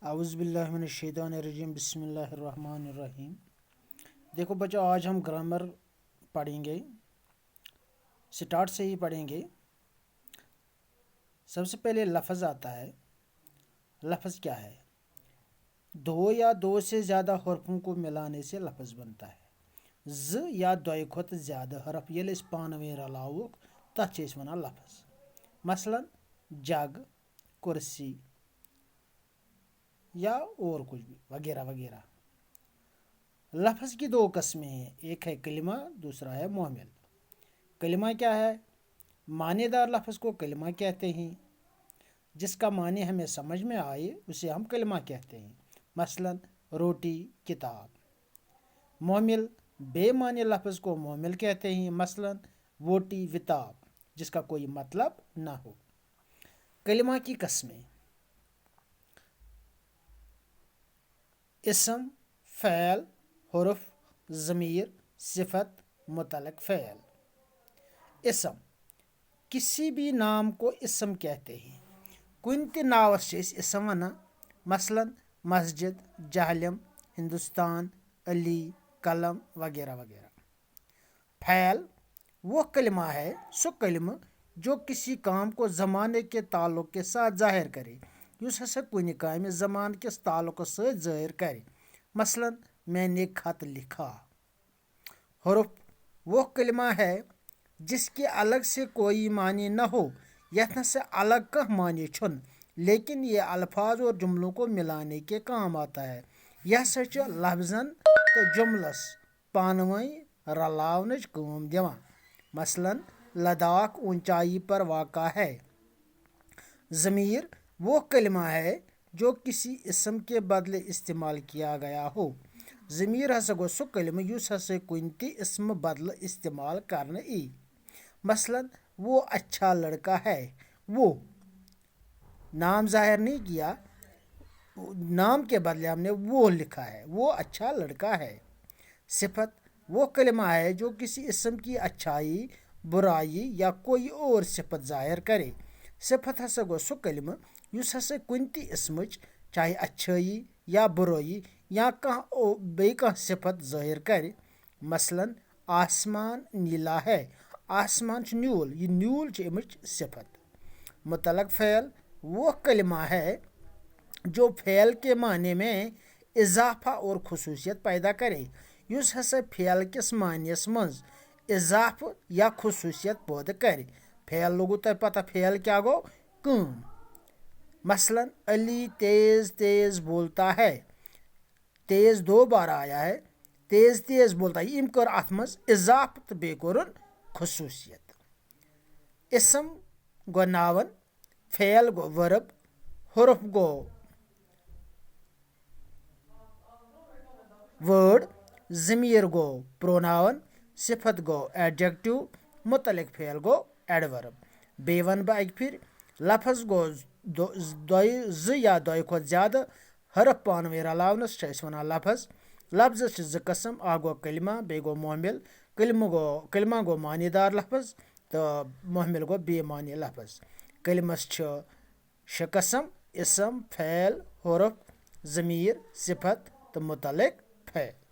اعوذ باللہ من الشیطان الرجیم بسم اللہ الرحمن الرحیم۔ دیکھو بچوں، آج ہم گرامر پڑھیں گے، سٹارٹ سے ہی پڑھیں گے۔ سب سے پہلے لفظ آتا ہے۔ لفظ کیا ہے؟ دو یا دو سے زیادہ حرفوں کو ملانے سے لفظ بنتا ہے۔ ز یا دوی کھوت زیادہ حرف یل اس پانویں رلاوک تتھ چھ ونان لفظ۔ مثلا جگ، کرسی یا اور کچھ بھی وغیرہ وغیرہ۔ لفظ کی دو قسمیں ہیں، ایک ہے کلمہ، دوسرا ہے محمل۔ کلمہ کیا ہے؟ معنی دار لفظ کو کلمہ کہتے ہیں، جس کا معنی ہمیں سمجھ میں آئے اسے ہم کلمہ کہتے ہیں۔ مثلا روٹی، کتاب۔ محمل بے معنی لفظ کو محمل کہتے ہیں، مثلا ووٹی، وتاب، جس کا کوئی مطلب نہ ہو۔ کلمہ کی قسمیں: اسم، فعل، حرف، ضمیر، صفت، متعلق فعل۔ اسم، کسی بھی نام کو اسم کہتے ہیں۔ کن تہ ناوس چھ اسم ونان، مثلا مسجد، جہلم، ہندوستان، علی، قلم وغیرہ وغیرہ۔ فعل وہ کلمہ ہے، سو کلمہ جو کسی کام کو زمانے کے تعلق کے ساتھ ظاہر کرے، یس ہسا کن کامہ زمان کس تعلق ست ظاہر کرے۔ مثلا میں نے خط لکھا۔ حرف وہ کلمہ ہے جس کے الگ سے کوئی معنی نہ ہو، یتھ سے الگ کا معنی چھن، لیکن یہ الفاظ اور جملوں کو ملانے کے کام آتا ہے۔ یہ سا لفظن تو جملس پانوئی رلاونچ کام دیوان۔ مثلا لداخ اونچائی پر واقع ہے۔ ضمیر وہ کلمہ ہے جو کسی اسم کے بدلے استعمال کیا گیا ہو۔ ضمیر ہسا گو سو کلمہ یس ہسا کن تہ اسم بدلہ استعمال کرنے ای۔ مثلا وہ اچھا لڑکا ہے۔ وہ نام ظاہر نہیں کیا، نام کے بدلے ہم نے وہ لکھا ہے، وہ اچھا لڑکا ہے۔ صفت وہ کلمہ ہے جو کسی اسم کی اچھائی، برائی یا کوئی اور صفت ظاہر کرے۔ صفت ہسا گو سو کلمہ یس ہسا کن تہ اسمچ چاہے اچھائی یا برائی یا کانٛہہ صفت ظاہر کرے۔ مثلا آسمان نیلا ہے۔ آسمان چھ نیول، یہ نیول چھ امچ صفت۔ متعلق فعل وہ کلمہ ہے جو فعل کے معنی میں اضافہ اور خصوصیت پیدا کرے، یس ہسا فعل کس معنیس منز اضافہ یا خصوصیت پٲدٕ کرِ۔ فعل لوگو تہ پتہ، فعل کیا گو؟ کٲم۔ مثلا علی تیز تیز بولتا ہے۔ تیز دو بار آیا ہے، تیز تیز بولتا ہے، ام کر ات مز اضافہ تو بیٚیہِ کوٚرُن خصوصیت۔ اسم گو ناون، فعل گو ورب، حرف گو وٲڈ، ضمیر گو پروناون، صفت گو ایڈجیکٹو، متعلق فعل گو ایڈورب۔ بیٚیہِ ونہٕ بہٕ اکہِ پھِرِ، لفظ گو زٕ یا دۄیہِ کھۄتہٕ زیادٕ حرف پانوٲنۍ رلاونس چھِ أسۍ ونان لفظ۔ لفظس چھِ زٕ قسم، اکھ گوٚو کلمہ، بیٚیہِ گوٚو محمل۔ کلمہ گوٚو معنی دار لفظ تہٕ محمل گوٚو بے معنی لفظ۔ کلمس چھِ شےٚ قسم: اسم، فعل، حرف، ضمیر، صفت تہٕ متعلق فعل۔